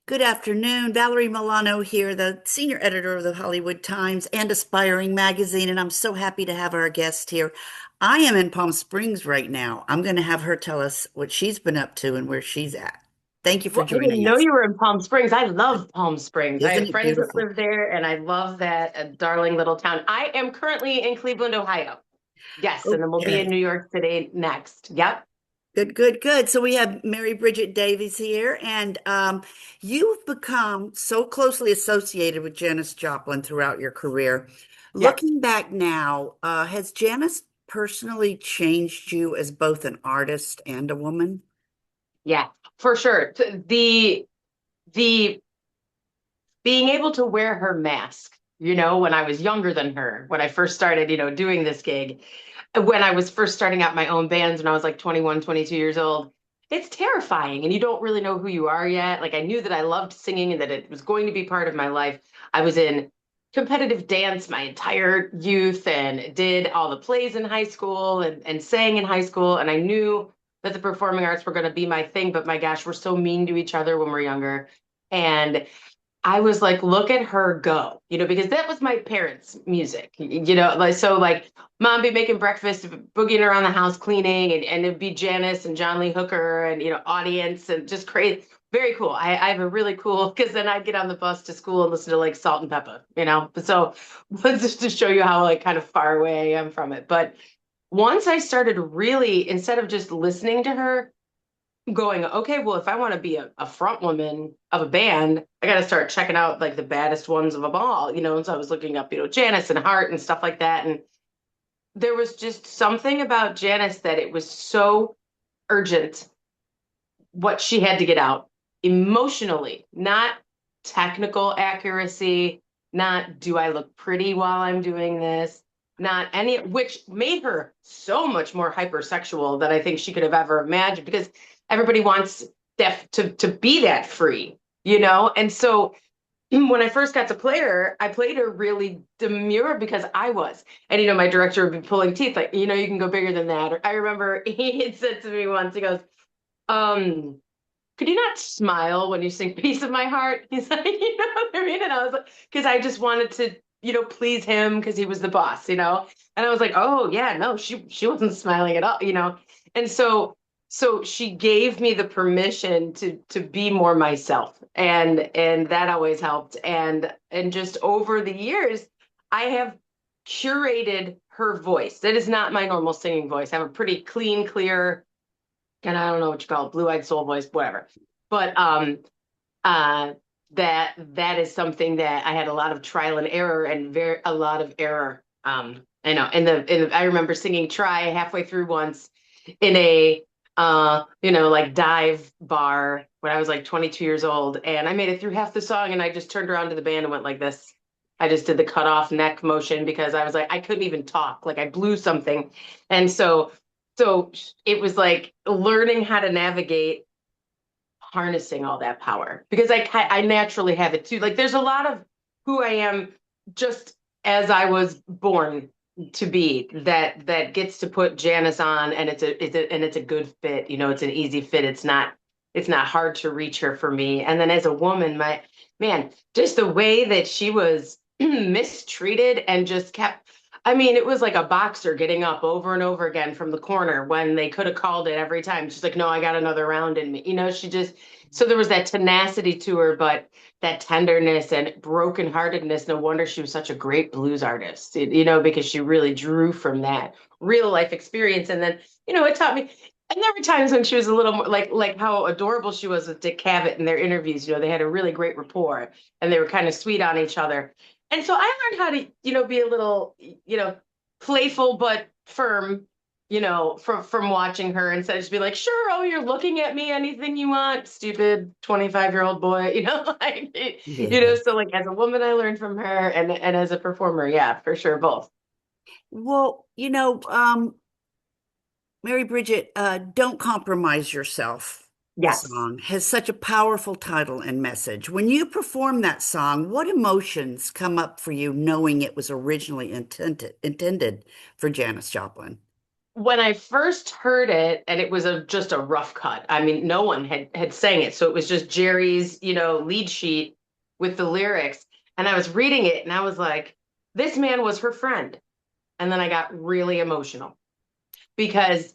Good afternoon. Valerie Milano here, the senior editor of the Hollywood Times and Aspiring Magazine, and I'm so happy to have our guest here. I am in Palm Springs right now. I'm going to have her tell us what she's been up to and where she's at. Thank you for Well, I didn't joining know us. you were in Palm Springs. I love Palm Springs. I Isn't have it friends that beautiful? live there, and I love that darling little town. I am currently in Cleveland, Ohio. Yes, and then we'll be in Okay. New York City next. Yep. Good, good, good. So we have Mary Bridget Davies here, and you've become so closely associated with Janis Joplin throughout your career. Yes. Looking back now, has Janis personally changed you as both an artist and a woman? Yeah, for sure. The being able to wear her mask, when I was younger than her, when I first started, doing this gig, when I was first starting out my own bands when I was like 21, 22 years old, it's terrifying and you don't really know who you are yet. Like I knew that I loved singing and that it was going to be part of my life. I was in competitive dance my entire youth and did all the plays in high school and sang in high school. And I knew that the performing arts were going to be my thing, but my gosh, we're so mean to each other when we're younger. And I was like, look at her go, because that was my parents' music, like so like mom be making breakfast, boogieing around the house, cleaning, and it'd be Janice and John Lee Hooker and audience and just crazy. Very cool. I have a really cool because then I'd get on the bus to school and listen to like Salt and Pepper. So just to show you how like kind of far away I am from it. But once I started really, instead of just listening to her, going, okay, well, if I want to be a front woman of a band, I got to start checking out like the baddest ones of them all. And so I was looking up, Janice and Hart and stuff like that. And there was just something about Janice that it was so urgent what she had to get out emotionally, not technical accuracy, not do I look pretty while I'm doing this, not any, which made her so much more hypersexual than I think she could have ever imagined because everybody wants that to be that free. And so when I first got to play her, I played her really demure because I was. And my director would be pulling teeth, like, you can go bigger than that. Or I remember he had said to me once, he goes, um, could you not smile when you sing Piece of My Heart? He's like, you know what I mean? And I was like, because I just wanted to, please him because he was the boss. And I was like, oh yeah, no, she wasn't smiling at all. And so she gave me the permission to be more myself. And that always helped. And just over the years, I have curated her voice. That is not my normal singing voice. I have a pretty clean, clear, and I don't know what you call it, blue-eyed soul voice, whatever. But uh that is something that I had a lot of trial and error and very a lot of error. I know I remember singing Try halfway through once in a like dive bar when I was like 22 years old, and I made it through half the song and I just turned around to the band and went like this. I just did the cut off neck motion because I was like I couldn't even talk, like I blew something. And so it was like learning how to navigate harnessing all that power because I naturally have it too. Like there's a lot of who I am just as I was born to be that gets to put Janice on, and it's a good fit. It's an easy fit. It's not hard to reach her for me. And then as a woman, my man, just the way that she was mistreated and just kept. I mean, it was like a boxer getting up over and over again from the corner when they could have called it every time. She's like, no, I got another round in me. She just, so there was that tenacity to her, but that tenderness and brokenheartedness. No wonder she was such a great blues artist, because she really drew from that real life experience. And then, it taught me. And there were times when she was a little more like how adorable she was with Dick Cavett in their interviews. They had a really great rapport and they were kind of sweet on each other. And so I learned how to, be a little, playful but firm, from watching her instead of just be like, sure, oh, you're looking at me, anything you want, stupid 25-year-old boy, Yes. so like as a woman, I learned from her and as a performer, yeah, for sure, both. Well, Mary Bridget, Don't Compromise Yourself Yes. song has such a powerful title and message. When you perform that song, what emotions come up for you knowing it was originally intended for Janis Joplin? when I first heard it, and it was just a rough cut. I mean, no one had sang it, so it was just Jerry's, lead sheet with the lyrics. And I was reading it, and I was like, "This man was her friend." And then I got really emotional because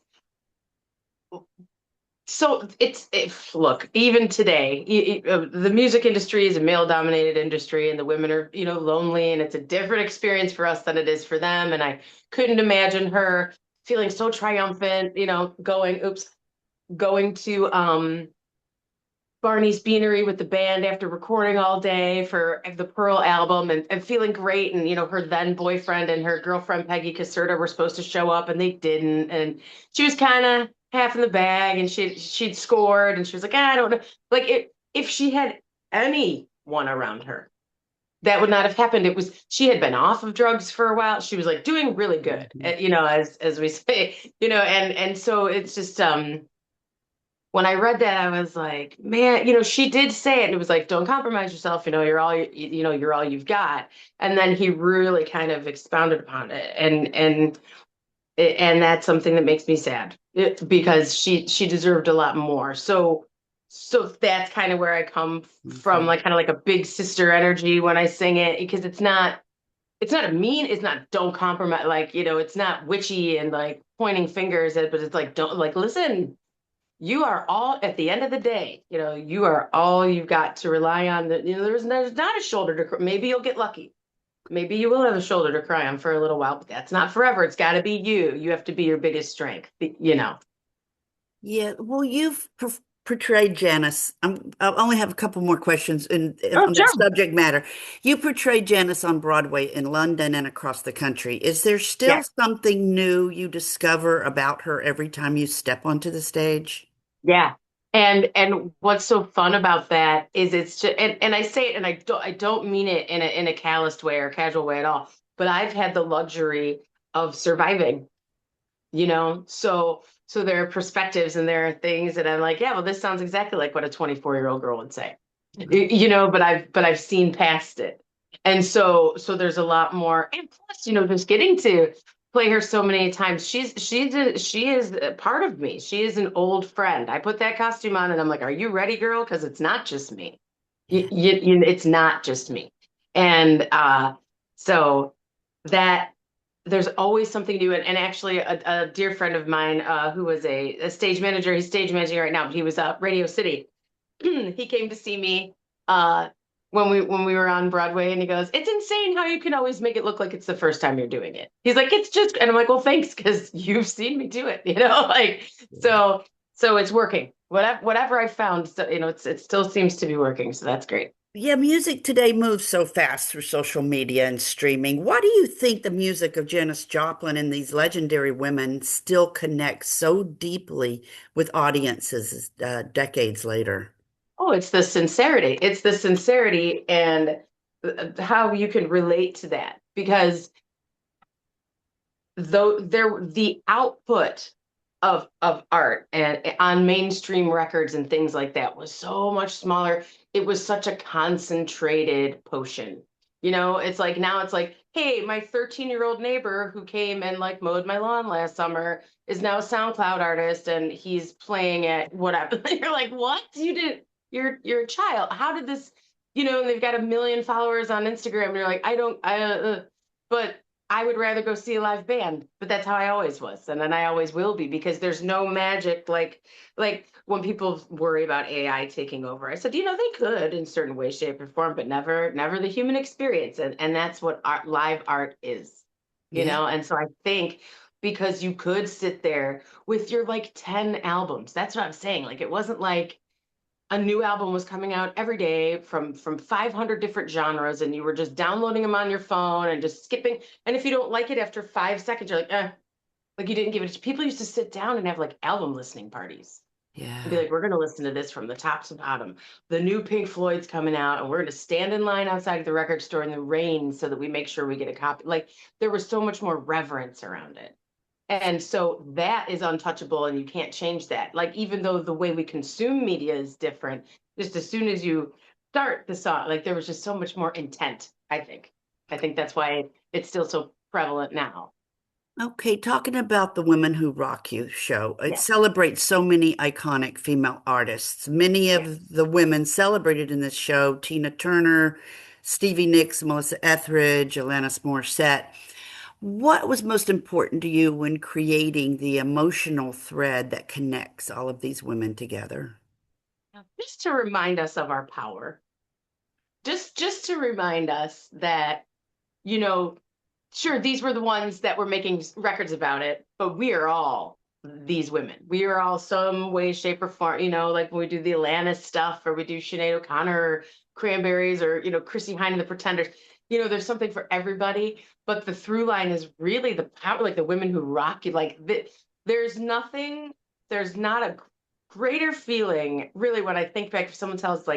look, even today, the music industry is a male-dominated industry, and the women are, lonely, and it's a different experience for us than it is for them. And I couldn't imagine her feeling so triumphant, going to Barney's Beanery with the band after recording all day for the Pearl album, and feeling great. And, her then boyfriend and her girlfriend, Peggy Caserta, were supposed to show up and they didn't. And she was kind of half in the bag, and she'd scored, and she was like, "Ah, I don't know." Like, if she had anyone around her, that would not have happened. She had been off of drugs for a while. She was like doing really good, Mhm. as we say, and so it's just, when I read that, I was like, man, she did say it, and it was like, don't compromise yourself. You're all you've got. And then he really kind of expounded upon it, and that's something that makes me sad, because she deserved a lot more. So that's kind of where I come from, Okay. like kind of like a big sister energy when I sing it, because it's not don't compromise, like, it's not witchy and like pointing fingers at, but it's like, don't, like, listen, you are all, at the end of the day, you are all you've got to rely on. That, there's not a shoulder to cry. Maybe you'll get lucky. Maybe you will have a shoulder to cry on for a little while, but that's not forever. It's got to be you. You have to be your biggest strength. Yeah, well, you've portrayed Janice. I only have a couple more questions Oh, on that sure. subject matter. You portrayed Janice on Broadway in London and across the country. Is there still Yeah. something new you discover about her every time you step onto the stage? Yeah. And what's so fun about that is it's just, and I say it, and I don't mean it in a calloused way or casual way at all, but I've had the luxury of surviving, so there are perspectives and there are things that I'm like, yeah, well, this sounds exactly like what a 24-year-old girl would say. But I've seen past it. And so there's a lot more. And plus, just getting to play her so many times. She is a part of me. She is an old friend. I put that costume on and I'm like, "Are you ready, girl? Because it's not just me. Yeah. It's not just me." And so that there's always something new. And actually, a dear friend of mine, who was a stage manager, he's stage managing right now, but he was at Radio City. He came to see me, uh, when we were on Broadway, and he goes, "It's insane how you can always make it look like it's the first time you're doing it." He's like, "It's just," and I'm like, "Well, thanks, because you've seen me do it, like, so it's working. Whatever I found, so, it still seems to be working, so that's great." Yeah, music today moves so fast through social media and streaming. Why do you think the music of Janis Joplin and these legendary women still connects so deeply with audiences decades later? Oh, it's the sincerity. It's the sincerity, and how you can relate to that, because though the output of art and on mainstream records and things like that was so much smaller. It was such a concentrated potion. It's like, now it's like, hey, my 13-year-old neighbor who came and like mowed my lawn last summer is now a SoundCloud artist, and he's playing at whatever. You're like, what? You did you're a child. How did this, and they've got a million followers on Instagram, and you're like, I don't but I would rather go see a live band, but that's how I always was, and then I always will be, because there's no magic, like when people worry about AI taking over. I said, they could in certain way, shape, or form, but never the human experience, and that's what live art is, Yeah. and so I think, because you could sit there with your like 10 albums. That's what I'm saying. Like, it wasn't like a new album was coming out every day from 500 different genres, and you were just downloading them on your phone and just skipping. And if you don't like it after 5 seconds, you're like, like, you didn't give it. People used to sit down and have like album listening parties and be Yeah. like, "We're going to listen to this from the top to bottom. The new Pink Floyd's coming out, and we're going to stand in line outside of the record store in the rain so that we make sure we get a copy." Like, there was so much more reverence around it. And so that is untouchable, and you can't change that. Like, even though the way we consume media is different, just as soon as you start the song, like, there was just so much more intent, I think. I think that's why it's still so prevalent now. Okay, talking about the Women Who Rock You show, it Yeah, celebrates so many iconic female artists. Many yeah. of the women celebrated in this show, Tina Turner, Stevie Nicks, Melissa Etheridge, Alanis Morissette. What was most important to you when creating the emotional thread that connects all of these women together? Just to remind us of our power. Just to remind us that, you know, sure, these were the ones that were making records about it, but we are all these women. We are all some way, shape, or form, like when we do the Alanis stuff or we do Sinead O'Connor or Cranberries or, Chrissy Hine and the Pretenders. There's something for everybody, but the through line is really the power, like the women who rock you. There's nothing, there's not a greater feeling, really, when I think back, if someone tells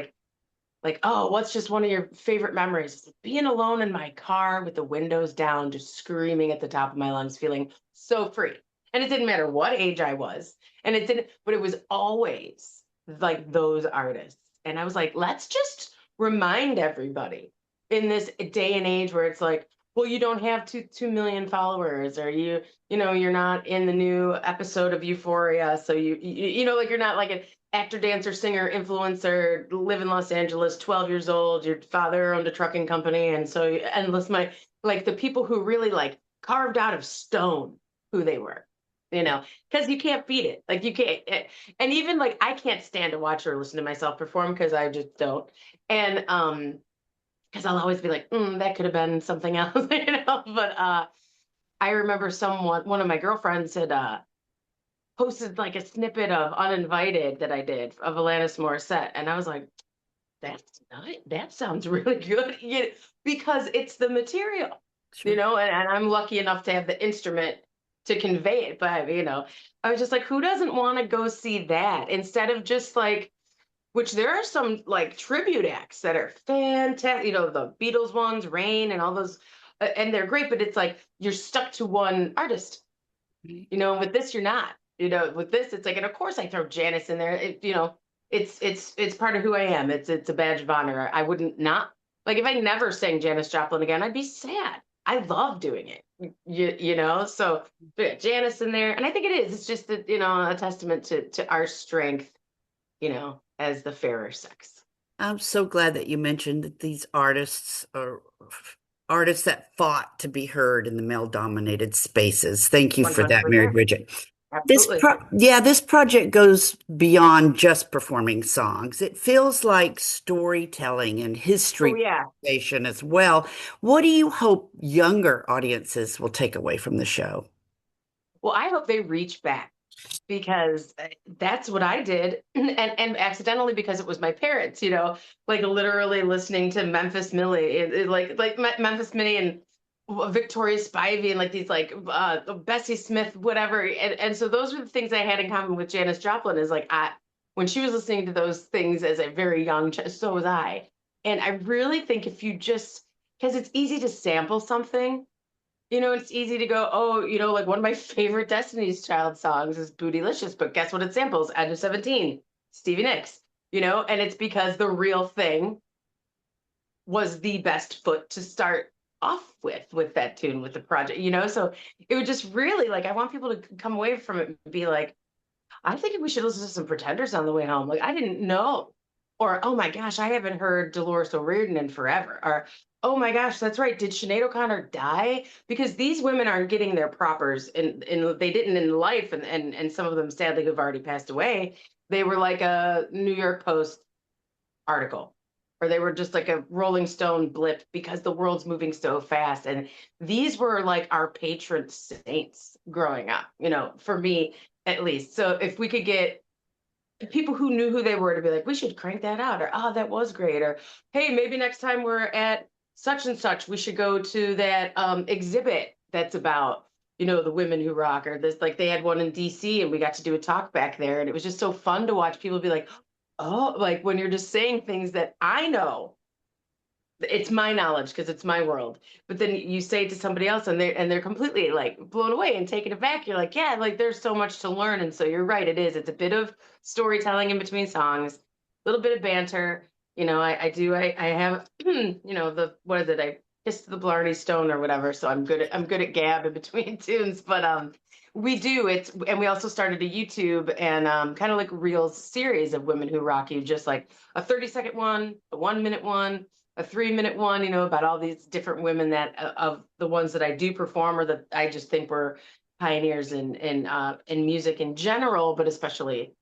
oh, what's just one of your favorite memories? Being alone in my car with the windows down, just screaming at the top of my lungs, feeling so free. And it didn't matter what age I was. And it didn't, but it was always like those artists. And I was like, let's just remind everybody in this day and age where it's like, well, you don't have 2 million followers, or you're not in the new episode of Euphoria. So like you're not like an actor, dancer, singer, influencer, live in Los Angeles, 12 years old, your father owned a trucking company. And so endless my like the people who really like carved out of stone who they were, because you can't beat it. Like you can't, and even like I can't stand to watch or listen to myself perform because I just don't. And because I'll always be like, that could have been something else, But I remember one of my girlfriends had posted like a snippet of Uninvited that I did of Alanis Morissette. And I was like, that's not, that sounds really good. Because it's the material, Sure. and I'm lucky enough to have the instrument to convey it. But, I was just like, who doesn't want to go see that instead of just like, which there are some like tribute acts that are fantastic, the Beatles ones, Rain, and all those, and they're great, but it's like you're stuck to one artist. With this, you're not. With this, it's like, and of course, I throw Janice in there. It's part of who I am. It's a badge of honor. I wouldn't not like if I never sang Janis Joplin again, I'd be sad. I love doing it. So yeah, Janice in there, and I think it is. It's just that a testament to our strength, as the fairer sex. I'm so glad that you mentioned that these artists are artists that fought to be heard in the male-dominated spaces. Thank you for that, Mary 100%. Bridget. Absolutely. This project goes beyond just performing songs. It feels like storytelling and Oh history yeah. preservation as well. What do you hope younger audiences will take away from the show? Well, I hope they reach back because that's what I did, and accidentally because it was my parents, like literally listening to Memphis Millie, Memphis Minnie and Victoria Spivey and like these like Bessie Smith, whatever, and so those were the things I had in common with Janis Joplin. Is like I when she was listening to those things as a very young child, so was I, and I really think if you just because it's easy to sample something. It's easy to go, oh, like one of my favorite Destiny's Child songs is Bootylicious, but guess what it samples? Edge of 17, Stevie Nicks, and it's because the real thing was the best foot to start off with that tune, with the project, So it would just really like, I want people to come away from it and be like, I think we should listen to some Pretenders on the way home. Like I didn't know. Or oh my gosh, I haven't heard Dolores O'Riordan in forever. Or oh my gosh, that's right. Did Sinead O'Connor die? Because these women aren't getting their propers in they didn't in life, and some of them sadly who've already passed away. They were like a New York Post article. Or they were just like a Rolling Stone blip because the world's moving so fast. And these were like our patron saints growing up, for me at least. So if we could get people who knew who they were to be like, we should crank that out, or oh, that was great, or hey, maybe next time we're at such and such, we should go to that exhibit that's about the women who rock, or this like they had one in DC and we got to do a talk back there, and it was just so fun to watch people be like, oh, like when you're just saying things that I know it's my knowledge because it's my world. But then you say it to somebody else and they're completely like blown away and taken aback. You're like, yeah, like there's so much to learn. And so you're right, it is. It's a bit of storytelling in between songs, a little bit of banter. I have, the what is it? Kiss to the Blarney Stone or whatever. So I'm good at gab in between tunes. But we do it's and we also started a YouTube and kind of like a real series of Women Who Rock You, just like a 30-second one, a 1 minute one, a 3 minute one, about all these different women that of the ones that I do perform or that I just think were pioneers in music in general, but especially,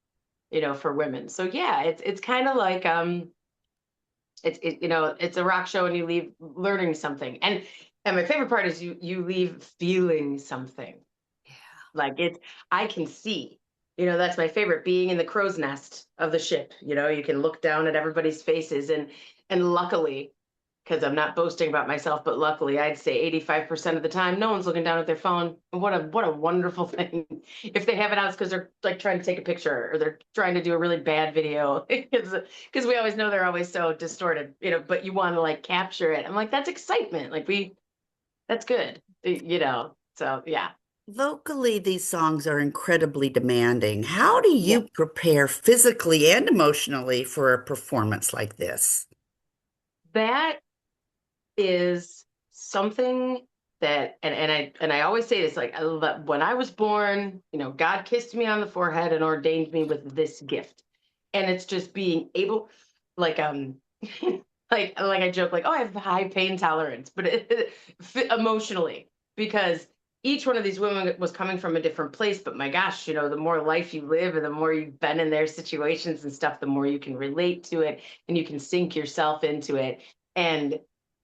for women. So yeah, it's kind of like it's a rock show and you leave learning something. And my favorite part is you leave feeling something. Like I can see, that's my favorite, being in the crow's nest of the ship. You can look down at everybody's faces, and luckily, because I'm not boasting about myself, but luckily I'd say 85% of the time, no one's looking down at their phone. And what a wonderful thing. If they have it out, it's because they're like trying to take a picture or they're trying to do a really bad video. Because we always know they're always so distorted, but you want to like capture it. I'm like, that's excitement. Like that's good, So yeah. Vocally, these songs are incredibly demanding. How do Yeah. you prepare physically and emotionally for a performance like this? That is something that and I always say this, like when I was born, God kissed me on the forehead and ordained me with this gift. And it's just being able, like like I joke, like, oh, I have high pain tolerance, but emotionally, because each one of these women was coming from a different place. But my gosh, the more life you live and the more you've been in their situations and stuff, the more you can relate to it and you can sink yourself into it. And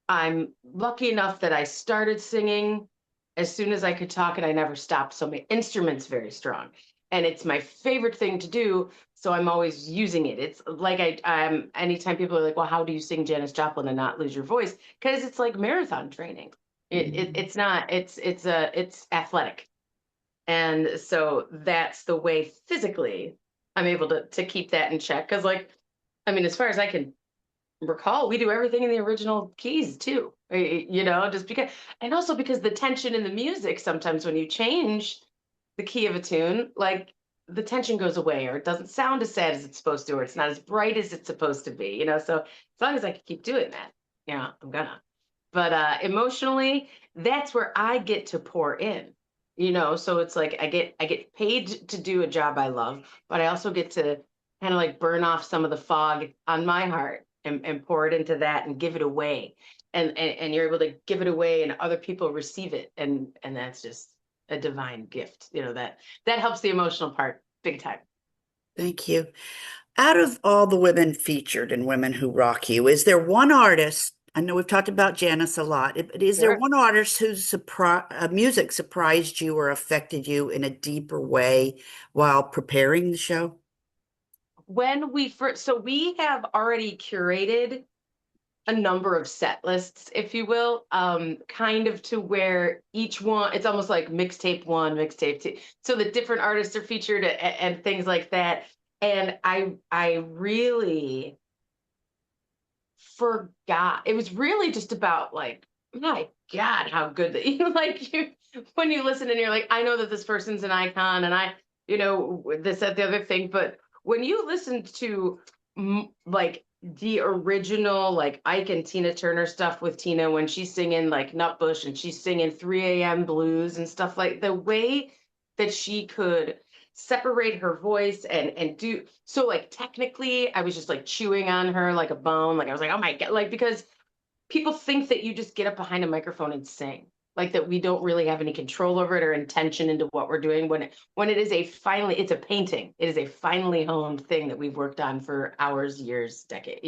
I'm lucky enough that I started singing as soon as I could talk and I never stopped. So my instrument's very strong and it's my favorite thing to do. So I'm always using it. It's like anytime people are like, well, how do you sing Janis Joplin and not lose your voice? Because it's like marathon training. It's not, it's athletic. And so that's the way physically I'm able to keep that in check. Cause like, I mean, as far as I can recall, we do everything in the original keys too, just because, and also because the tension in the music, sometimes when you change the key of a tune, like the tension goes away or it doesn't sound as sad as it's supposed to, or it's not as bright as it's supposed to be, so as long as I can keep doing that, I'm gonna. But emotionally, that's where I get to pour in, so it's like I get paid to do a job I love, but I also get to kind of like burn off some of the fog on my heart and pour it into that and give it away. And you're able to give it away and other people receive it. And that's just a divine gift, that helps the emotional part big time. Thank you. Out of all the women featured in Women Who Rock You, is there one artist? I know we've talked about Janice a lot, but is there Sure. one artist whose music surprised you or affected you in a deeper way while preparing the show? When we first, so we have already curated a number of set lists, if you will, kind of to where each one, it's almost like mixtape one, mixtape two. So the different artists are featured and things like that. And I really forgot. It was really just about like, my God, how good that like you when you listen and you're like, I know that this person's an icon and this, that, the other thing. But when you listen to like the original, like Ike and Tina Turner stuff with Tina when she's singing like Nutbush and she's singing 3 a.m. blues and stuff, like the way that she could separate her voice and do so, like technically I was just like chewing on her like a bone, like I was like, oh my God, like because people think that you just get up behind a microphone and sing, like that we don't really have any control over it or intention into what we're doing, when it is it's a painting, it is a finely honed thing that we've worked on for hours, years, decades,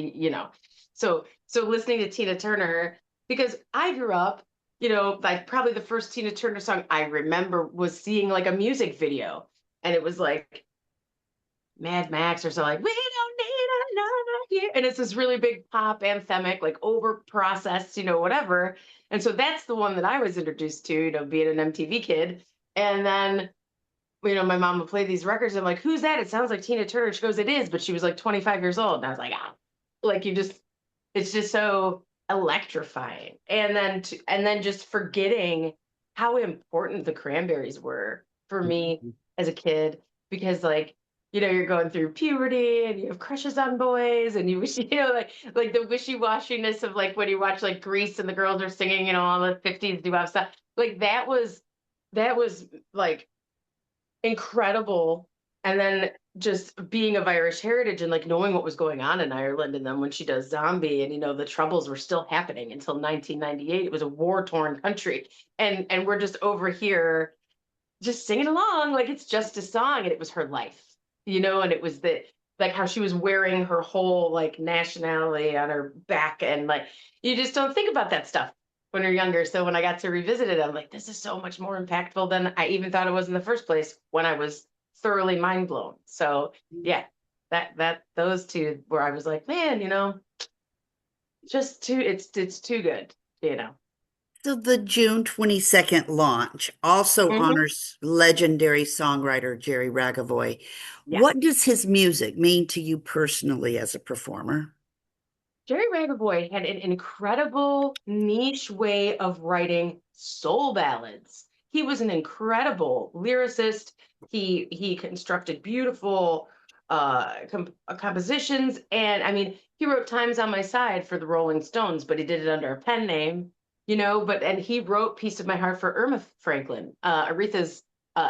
so listening to Tina Turner, because I grew up, like probably the first Tina Turner song I remember was seeing like a music video, and it was like Mad Max or something, like we don't need another year, and it's this really big pop anthemic, like over processed, whatever. And so that's the one that I was introduced to, being an MTV kid. And then my mom would play these records. I'm like, who's that? It sounds like Tina Turner. She goes, it is, but she was like 25 years old. And I was like, ah, like it's just so electrifying. And then just forgetting how important the Cranberries were for me as a kid, because like, you're going through puberty and you have crushes on boys and you wish, like the wishy-washiness of like when you watch like Grease and the girls are singing, all the 50s doo-wop stuff. Like that was like incredible. And then just being of Irish heritage and like knowing what was going on in Ireland, and then when she does Zombie, and the troubles were still happening until 1998. It was a war-torn country, and we're just over here just singing along like it's just a song, and it was her life, and it was the like how she was wearing her whole like nationality on her back, and like you just don't think about that stuff when you're younger. So when I got to revisit it, I'm like, this is so much more impactful than I even thought it was in the first place when I was thoroughly mind blown. So yeah, that those two where I was like, man, just too it's too good. So the June 22nd launch also Hmm. honors legendary songwriter Jerry Ragovoy. Yeah. What does his music mean to you personally as a performer? Jerry Ragovoy had an incredible niche way of writing soul ballads. He was an incredible lyricist. He constructed beautiful compositions, and I mean, he wrote "Times on My Side" for the Rolling Stones, but he did it under a pen name, and he wrote "Piece of My Heart" for Irma Franklin, Aretha's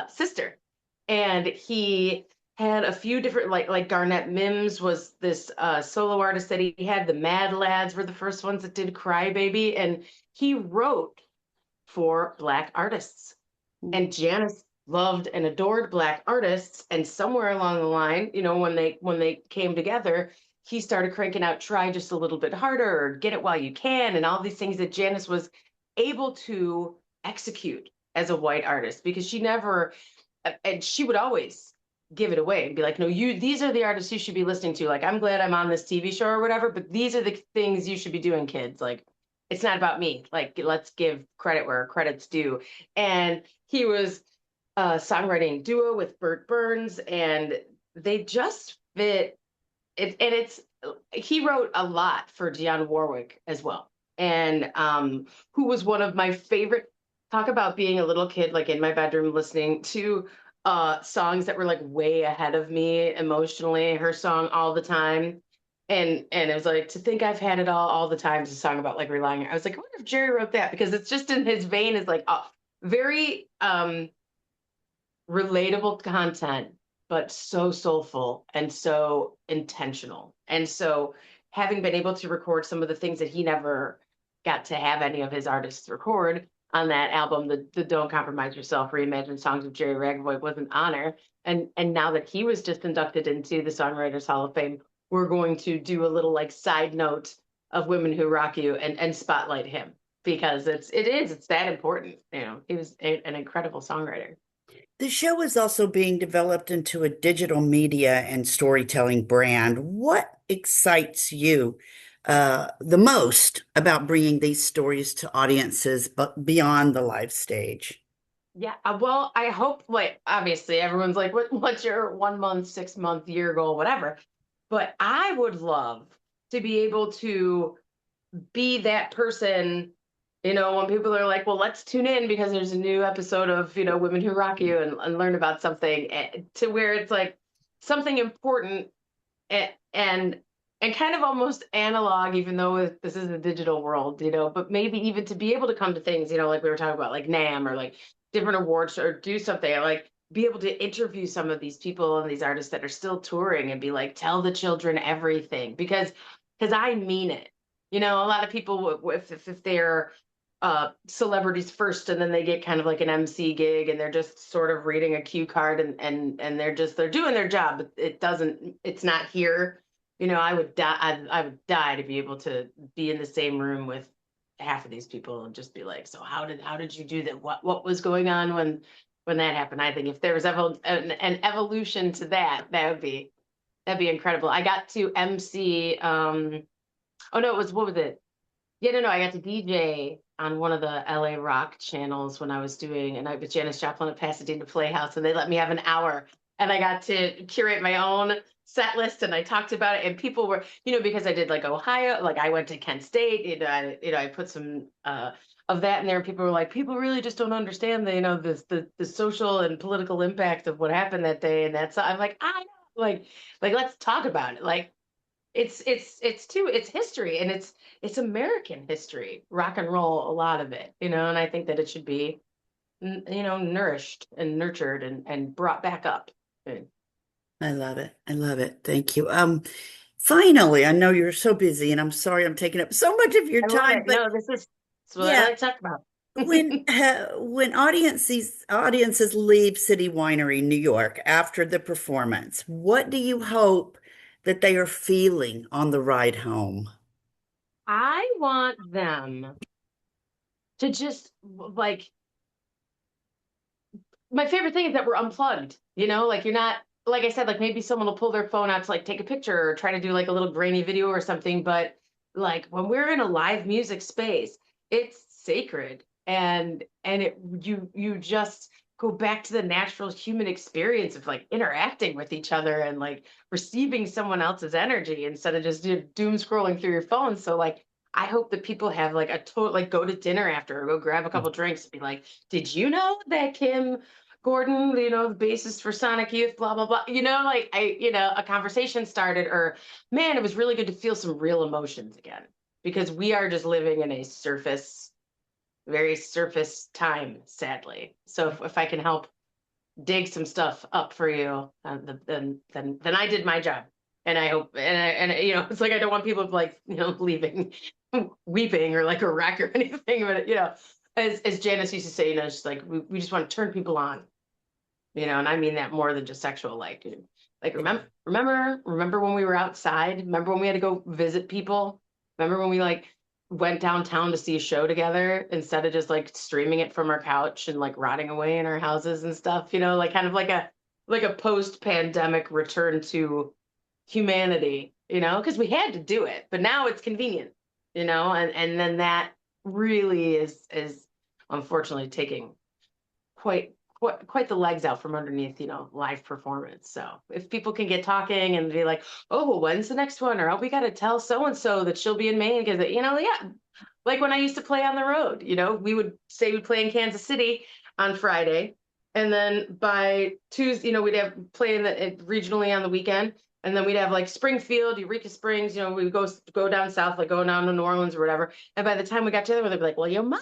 sister, and he had a few different like Garnett Mims was this solo artist that he had. The Mad Lads were the first ones that did Cry Baby, and he wrote for Black artists. And Janis loved and adored Black artists, and somewhere along the line, when they came together, he started cranking out "Try Just a Little Bit Harder" or "Get It While You Can," and all these things that Janis was able to execute as a white artist, because she never, and she would always give it away and be like, no, these are the artists you should be listening to. Like, I'm glad I'm on this TV show or whatever, but these are the things you should be doing, kids. Like, it's not about me. Like, let's give credit where credit's due. And he was a songwriting duo with Bert Burns, and they just fit it. And he wrote a lot for Dionne Warwick as well. And who was one of my favorite. Talk about being a little kid, like in my bedroom, listening to songs that were like way ahead of me emotionally. Her song "All the Time," and it was like, "To Think I've Had It All the Time" is a song about like relying. I was like, I wonder if Jerry wrote that, because it's just in his vein. Is like very relatable content, but so soulful and so intentional. And so, having been able to record some of the things that he never got to have any of his artists record on that album, the "Don't Compromise Yourself" reimagined songs of Jerry Ragovoy, was an honor. And now that he was just inducted into the Songwriters Hall of Fame, we're going to do a little like side note of Women Who Rock You, and spotlight him, because it's that important. He was an incredible songwriter. The show is also being developed into a digital media and storytelling brand. What excites you the most about bringing these stories to audiences but beyond the live stage? Yeah, well, I hope, like, obviously everyone's like, what's your 1 month, 6 month, year goal, whatever. But I would love to be able to be that person, when people are like, well, let's tune in because there's a new episode of, Women Who Rock You, and learn about something, to where it's like something important, and kind of almost analog, even though this is a digital world, but maybe even to be able to come to things, like we were talking about, like NAM or like different awards, or do something, or like be able to interview some of these people and these artists that are still touring, and be like, tell the children everything, because I mean it. A lot of people, if they're celebrities first, and then they get kind of like an MC gig, and they're just sort of reading a cue card, and they're doing their job, but it's not here. I would die. I would die to be able to be in the same room with half of these people and just be like, so how did you do that? What was going on when that happened? I think if there was ever an evolution to that, that'd be incredible. I got to MC. Oh no, what was it? Yeah, no, I got to DJ on one of the LA rock channels when I was doing a night with Janis Joplin at Pasadena Playhouse, and they let me have an hour, and I got to curate my own set list, and I talked about it, and people were, because I did like Ohio, like I went to Kent State, I put some of that in there, and people were like, people really just don't understand the, the social and political impact of what happened that day, and that's, I'm like, I know. like let's talk about it. Like it's history, and it's American history, rock and roll, a lot of it, and I think that it should be nourished and nurtured and brought back up. And I love it. I love it. Thank you. Finally, I know you're so busy and I'm sorry I'm taking up so much of your I love time, it. but No, this is what I yeah, like to talk about. when audiences leave City Winery, New York after the performance, what do you hope that they are feeling on the ride home? I want them to just like, my favorite thing is that we're unplugged, like you're not, like I said, like maybe someone will pull their phone out to like take a picture or try to do like a little grainy video or something. But like when we're in a live music space, it's sacred, and you just go back to the natural human experience of like interacting with each other and like receiving someone else's energy instead of just doom scrolling through your phone. So like I hope that people have like a total, like go to dinner after or go grab a couple drinks and be like, did you know that Kim Gordon, the bassist for Sonic Youth, blah, blah, blah, like a conversation started, or man, it was really good to feel some real emotions again, because we are just living in a very surface time, sadly. So if I can help dig some stuff up for you, then I did my job. And I hope, and it's like, I don't want people like, leaving weeping or like a wreck or anything, but as Janice used to say, she's like, we just want to turn people on, and I mean that more than just sexual. Like remember when we were outside? Remember when we had to go visit people? Remember when we like went downtown to see a show together instead of just like streaming it from our couch and like rotting away in our houses and stuff? Like kind of like a post-pandemic return to humanity, because we had to do it, but now it's convenient, and then that really is unfortunately taking quite the legs out from underneath, live performance. So if people can get talking and be like, oh, well, when's the next one? Or, oh, we got to tell so and so that she'll be in Maine because, yeah, like when I used to play on the road, we would say we'd play in Kansas City on Friday. And then by Tuesday, we'd have play regionally on the weekend. And then we'd have like Springfield, Eureka Springs, we'd go down south, like go down to New Orleans or whatever. And by the time we got together, they'd be like, well, my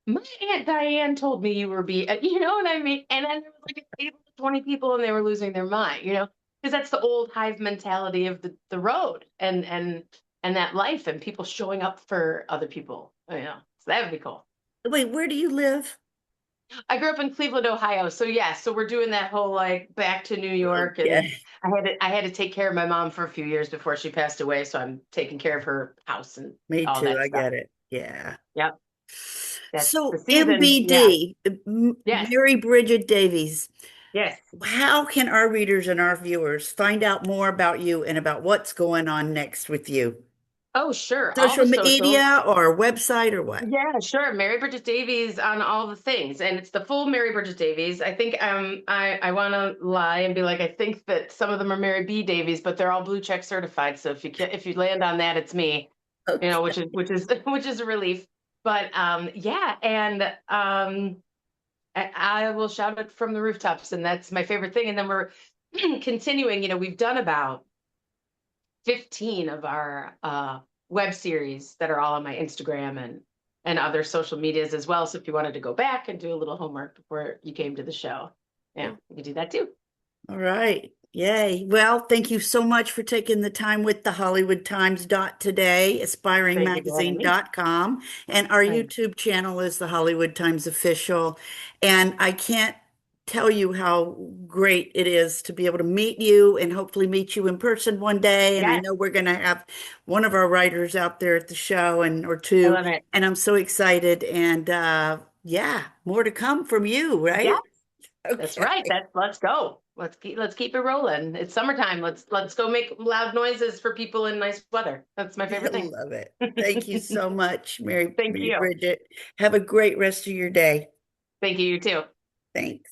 Aunt Diane told me you were you know what I mean? And then there was like a table of 20 people and they were losing their mind, because that's the old hive mentality of the road and that life and people showing up for other people, So that would be cool. Wait, where do you live? I grew up in Cleveland, Ohio. So yeah, so we're doing that whole like back to New York, and Okay. I had to take care of my mom for a few years before she passed away. So I'm taking care of her house and Me all too. that I stuff. get it. Yeah. Yep. That's the So, season. Yeah. MBD, Yes. Mary Bridget Davies, Yes. how can our readers and our viewers find out more about you and about what's going on next with you? Oh, sure. All Social the socials. media or website or what? Yeah, sure. Mary Bridget Davies on all the things. And it's the full Mary Bridget Davies. I think I wanna lie and be like, I think that some of them are Mary B. Davies, but they're all blue check certified. So if you land on that, it's me, Okay. which is which is a relief. But yeah, and I will shout it from the rooftops, and that's my favorite thing. And then we're continuing, we've done about 15 of our web series that are all on my Instagram and other social medias as well. So if you wanted to go back and do a little homework before you came to the show, yeah, you could do that too. All right. Yay. Well, thank you so much for taking the time with the Hollywood Times dot today, Thank you for having me. aspiringmagazine.com. And our Right. YouTube channel is the Hollywood Times Official. And I can't tell you how great it is to be able to meet you and hopefully meet you in person one day. And I Yes, know we're going to have one of our writers out there at the show and or I two. love it. And I'm so excited. And yeah, more to come from you, Yes, right? that's Okay. right. Let's go. Let's keep it rolling. It's summertime. Let's go make loud noises for people in nice weather. That's my I favorite thing. love it. Thank you so much, Mary, Thank Mary you. Bridget. Have a great rest of your day. Thank you, you too. Thanks.